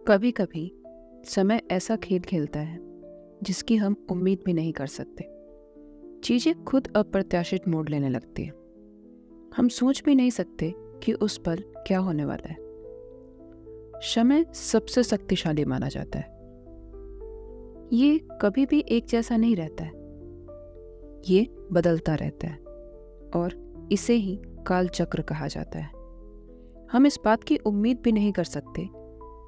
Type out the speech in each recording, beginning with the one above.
कभी कभी समय ऐसा खेल खेलता है जिसकी हम उम्मीद भी नहीं कर सकते। चीजें खुद अप्रत्याशित मोड़ लेने लगती है। हम सोच भी नहीं सकते कि उस पल क्या होने वाला है। समय सबसे शक्तिशाली माना जाता है। ये कभी भी एक जैसा नहीं रहता है। ये बदलता रहता है और इसे ही काल चक्र कहा जाता है। हम इस बात की उम्मीद भी नहीं कर सकते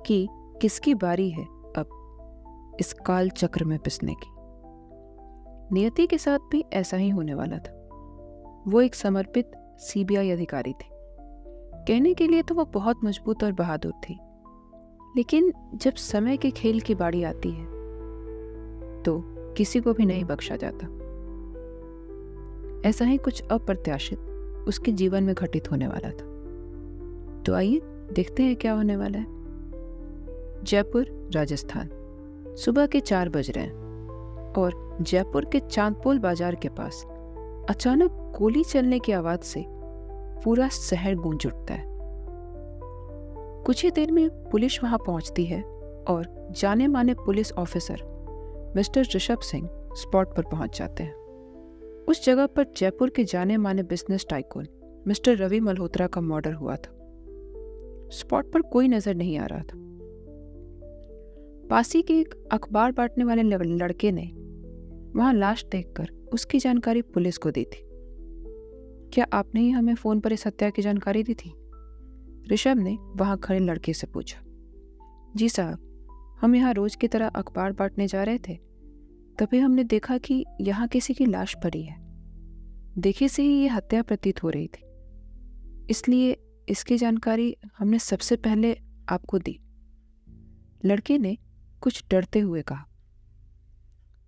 कि किसकी बारी है अब इस काल चक्र में पिसने की। नियति के साथ भी ऐसा ही होने वाला था। वो एक समर्पित सीबीआई अधिकारी थी। कहने के लिए तो वो बहुत मजबूत और बहादुर थी, लेकिन जब समय के खेल की बारी आती है तो किसी को भी नहीं बख्शा जाता। ऐसा ही कुछ अप्रत्याशित उसके जीवन में घटित होने वाला था। तो आइए देखते हैं क्या होने वाला है। जयपुर, राजस्थान। सुबह के 4 बज रहे हैं और जयपुर के चांदपोल बाजार के पास अचानक गोली चलने की आवाज से पूरा शहर गूंज उठता है। कुछ ही देर में पुलिस वहां पहुंचती है और जाने माने police officer mister Rishabh Singh spot पर पहुंच जाते हैं। उस जगह पर जयपुर के जाने माने business tycoon mister Ravi Malhotra का मर्डर हुआ था। स्पॉट पर कोई नजर नहीं आ रहा था। पासी के एक अखबार बांटने वाले लड़के ने वहां लाश देखकर उसकी जानकारी पुलिस को दी थी। क्या आपने ही हमें फोन पर इस हत्या की जानकारी दी थी? ऋषभ ने वहां खड़े लड़के से पूछा। जी साहब, हम यहाँ रोज की तरह अखबार बांटने जा रहे थे, तभी हमने देखा कि यहाँ किसी की लाश पड़ी है। देखे से ही ये हत्या प्रतीत हो रही थी, इसलिए इसकी जानकारी हमने सबसे पहले आपको दी। लड़के ने कुछ डरते हुए कहा।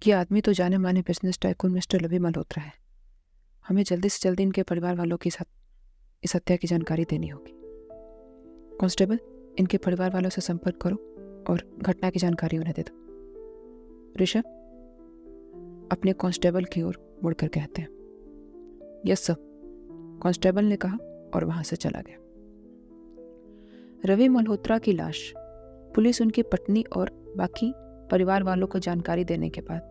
यह आदमी तो जाने माने business tycoon mister Ravi Malhotra है। हमें जल्दी से जल्दी इनके परिवार वालों की इस हत्या की जानकारी देनी होगी। कांस्टेबल, इनके परिवार वालों से संपर्क करो और घटना की जानकारी उन्हें दे दो। ऋषभ अपने कांस्टेबल की ओर मुड़कर कहते हैं। यस सर, कांस्टेबल ने कहा और वहां से चला गया। रवि मल्होत्रा की लाश पुलिस उनकी पत्नी और बाकी परिवार वालों को जानकारी देने के बाद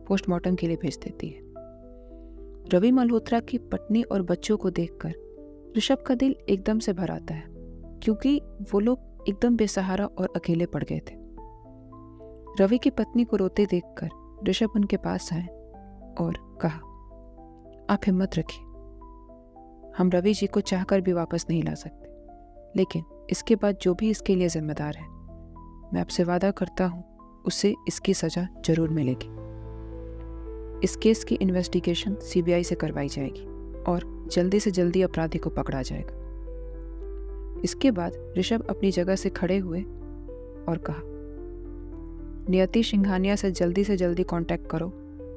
पोस्टमार्टम के लिए भेज देती है। रवि मल्होत्रा की पत्नी और बच्चों को देखकर ऋषभ का दिल एकदम से भर आता है, क्योंकि वो लोग एकदम बेसहारा और अकेले पड़ गए थे। रवि की पत्नी को रोते देखकर ऋषभ उनके पास आए और कहा, आप हिम्मत रखिए। हम रवि जी को चाहकर भी वापस नहीं ला सकते, लेकिन इसके बाद जो भी इसके लिए जिम्मेदार है, मैं आपसे वादा करता हूं उसे इसकी सजा जरूर मिलेगी। इस केस की इन्वेस्टिगेशन सीबीआई से करवाई जाएगी और जल्दी से जल्दी अपराधी को पकड़ा जाएगा। इसके बाद ऋषभ अपनी जगह से खड़े हुए और कहा, नियति सिंघानिया से जल्दी कांटेक्ट करो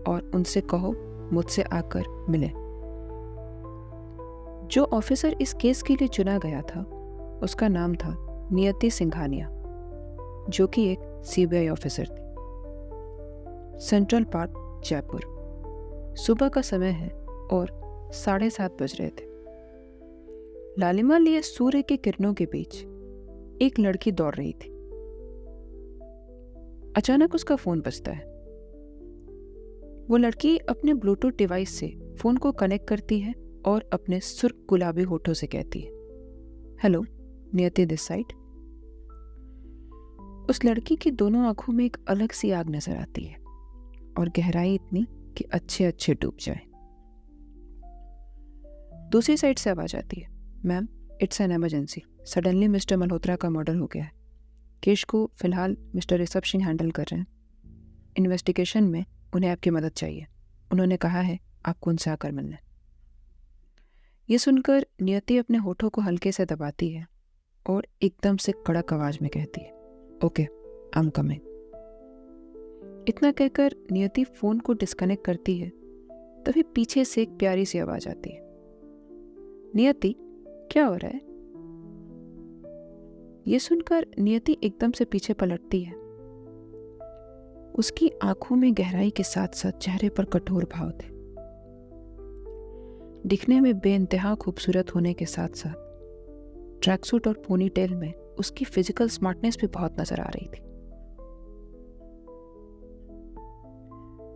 और उनसे कहो मुझसे आकर मिले। जो ऑफिसर इस केस के लिए चुना गया था उसका नाम था नियति सिंघानिया, जो कि एक सीबीआई ऑफिसर थी। Central park, Jaipur. सुबह का समय है और 7:30 बज रहे थे। लालिमा लिए सूर्य के किरणों के बीच एक लड़की दौड़ रही थी। अचानक उसका फोन बजता है। वो लड़की अपने ब्लूटूथ डिवाइस से फोन को कनेक्ट करती है और अपने सुर्ख गुलाबी होठों से कहती है, हेलो, नियति दिस साइड। उस लड़की की दोनों आंखों में एक अलग सी आग नजर आती है और गहराई इतनी कि अच्छे डूब जाए। दूसरी साइड से आवाज आती है, ma'am, it's an emergency. Suddenly mister Malhotra का मर्डर हो गया है। केस को फिलहाल मिस्टर ऋषभ सिंह हैंडल कर रहे हैं। इन्वेस्टिगेशन में उन्हें आपकी मदद चाहिए। उन्होंने कहा है आपको उनसे आकर मिलना। ये सुनकर नियति अपने होठों को हल्के से दबाती है और एकदम से कड़क आवाज में कहती है, ओके, आई एम कमिंग। इतना कहकर नियति फोन को डिस्कनेक्ट करती है। तभी पीछे से एक प्यारी सी आवाज आती है, नियति, क्या हो रहा है? ये सुनकर नियति एकदम से पीछे पलटती है। उसकी आंखों में गहराई के साथ साथ चेहरे पर कठोर भाव थे। दिखने में बेइंतहा खूबसूरत होने के साथ साथ ट्रैकसूट और पोनीटेल में उसकी फिजिकल स्मार्टनेस भी बहुत नजर आ रही थी।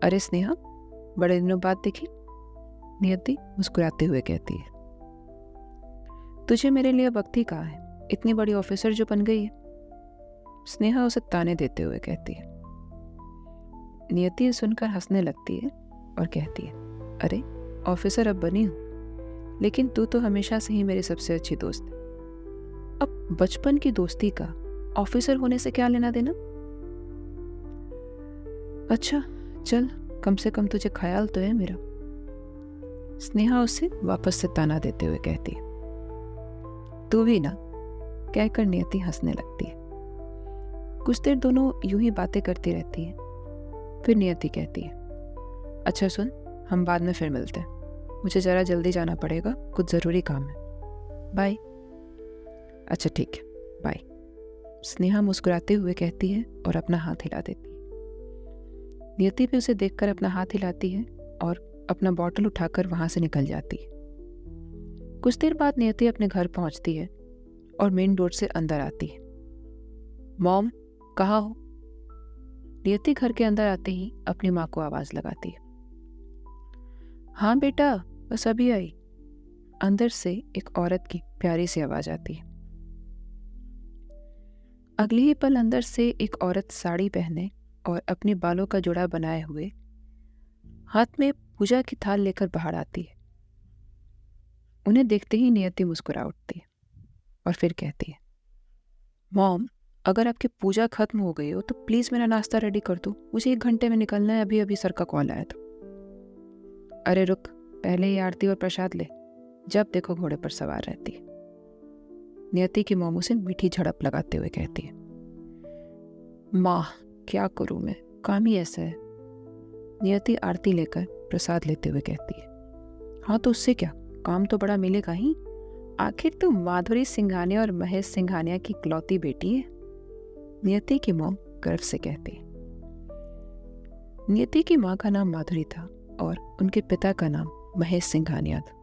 अरे स्नेहा, बड़े दिनों बाद देखी, नियति मुस्कुराते हुए कहती है। तुझे मेरे लिए वक्त ही कहाँ है, इतनी बड़ी ऑफिसर जो बन गई है। स्नेहा उसे ताने देते हुए कहती है। नियति सुनकर हंसने लगती है और कहती है, अरे ऑफिसर अब बनी हूँ, लेकिन तू तो हमेशा से ही मेरी सबसे अच्छी दोस्त है। अब बचपन की दोस्ती का ऑफिसर होने से क्या लेना देना। अच्छा चल, कम से कम तुझे ख्याल तो है मेरा। स्नेहा उसे वापस से ताना देते हुए कहती है। तू भी ना, कहकर नियति हंसने लगती है। कुछ देर दोनों यूं ही बातें करती रहती है। फिर नियति कहती है, अच्छा सुन, हम बाद में फिर मिलते हैं, मुझे जरा जल्दी जाना पड़ेगा, कुछ ज़रूरी काम है। बाय। अच्छा ठीक है, बाय। स्नेहा मुस्कुराते हुए कहती है और अपना हाथ हिला देती है। नियति भी उसे देखकर अपना हाथ हिलाती है और अपना बॉटल उठाकर वहां से निकल जाती है। कुछ देर बाद नियति अपने घर पहुंचती है और मेन डोर से अंदर आती है। मॉम, कहाँ हो? नियति घर के अंदर आते ही अपनी माँ को आवाज लगाती है। हाँ बेटा, बस अभी आई। अंदर से एक औरत की प्यारी सी आवाज आती है। अगले ही पल अंदर से एक औरत साड़ी पहने और अपने बालों का जोड़ा बनाए हुए हाथ में पूजा की थाल लेकर बाहर आती है। उन्हें देखते ही नियति मुस्कुरा उठती है और फिर कहती है, मॉम, अगर आपकी पूजा खत्म हो गई हो तो प्लीज मेरा नाश्ता रेडी कर दो, मुझे 1 घंटे में निकलना है, अभी अभी सर का कॉल आया था। अरे रुक, पहले ही आरती और प्रसाद ले, जब देखो घोड़े पर सवार रहती है। नियति की मॉम उसे मीठी झड़प लगाते हुए कहती है। माँ, क्या करूं मैं, काम ही ऐसा है। नियति आरती लेकर प्रसाद लेते हुए कहती है। हाँ तो उससे क्या, काम तो बड़ा मिलेगा ही, आखिर तू माधुरी सिंघानिया और महेश सिंघानिया की इकलौती बेटी है। नियति की मॉम गर्व से कहती है। नियति की माँ का नाम माधुरी था और उनके पिता का नाम महेश सिंघानिया था।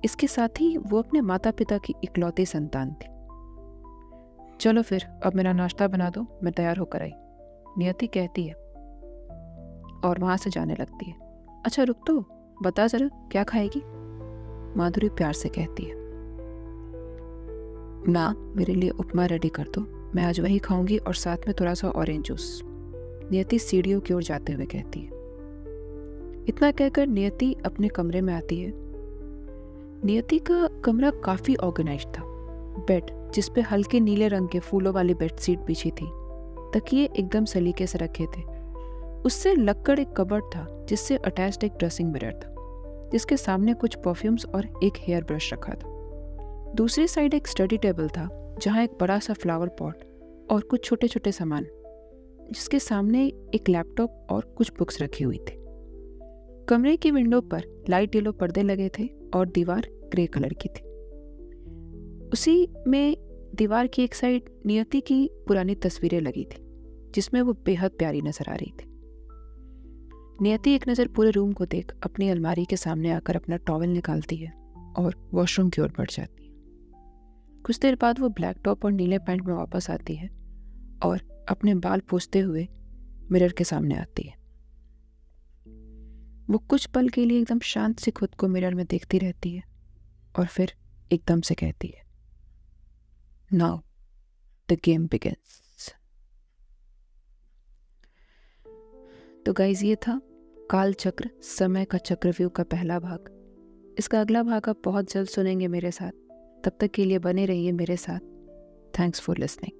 इसके साथ ही वो अपने माता पिता की इकलौती संतान थी। चलो फिर, अब मेरा नाश्ता बना दो, मैं तैयार होकर आई, नियति कहती है और वहां से जाने लगती है। अच्छा रुक तो, बता जरा क्या खाएगी? माधुरी प्यार से कहती है। माँ, मेरे लिए उपमा रेडी कर दो, मैं आज वही खाऊंगी और साथ में थोड़ा सा ऑरेंज जूस। नियति सीढ़ियों की ओर जाते हुए कहती है। इतना कहकर नियति अपने कमरे में आती है। नियति का कमरा काफी ऑर्गेनाइज्ड था। बेड जिस पे हल्के नीले रंग के फूलों वाली बेडशीट बिछी थी, तकिए एकदम सलीके से रखे थे। उससे लगकर एक कबर्ड था जिससे अटैच्ड एक ड्रेसिंग मिरर था, जिसके सामने कुछ परफ्यूम्स और एक हेयर ब्रश रखा था। दूसरी साइड एक स्टडी टेबल था जहाँ एक बड़ा सा फ्लावर पॉट और कुछ छोटे छोटे सामान, जिसके सामने एक लैपटॉप और कुछ बुक्स रखी हुई थी। कमरे की विंडो पर लाइट येलो पर्दे लगे थे और दीवार ग्रे कलर की थी। उसी में दीवार की एक साइड नियति की पुरानी तस्वीरें लगी थी, जिसमें वो बेहद प्यारी नजर आ रही थी। नियति एक नज़र पूरे रूम को देख अपनी अलमारी के सामने आकर अपना टॉवेल निकालती है और वॉशरूम की ओर बढ़ जाती है। कुछ देर बाद वो ब्लैक टॉप और नीले पैंट में वापस आती है और अपने बाल पोंछते हुए मिरर के सामने आती है। वो कुछ पल के लिए एकदम शांत से खुद को मिरर में देखती रहती है और फिर एकदम से कहती है, नाउ द गेम बिगिंस। तो गाइज, ये था काल चक्र समय का चक्रव्यूह का पहला भाग। इसका अगला भाग आप बहुत जल्द सुनेंगे मेरे साथ। तब तक के लिए बने रहिए मेरे साथ। Thanks for listening.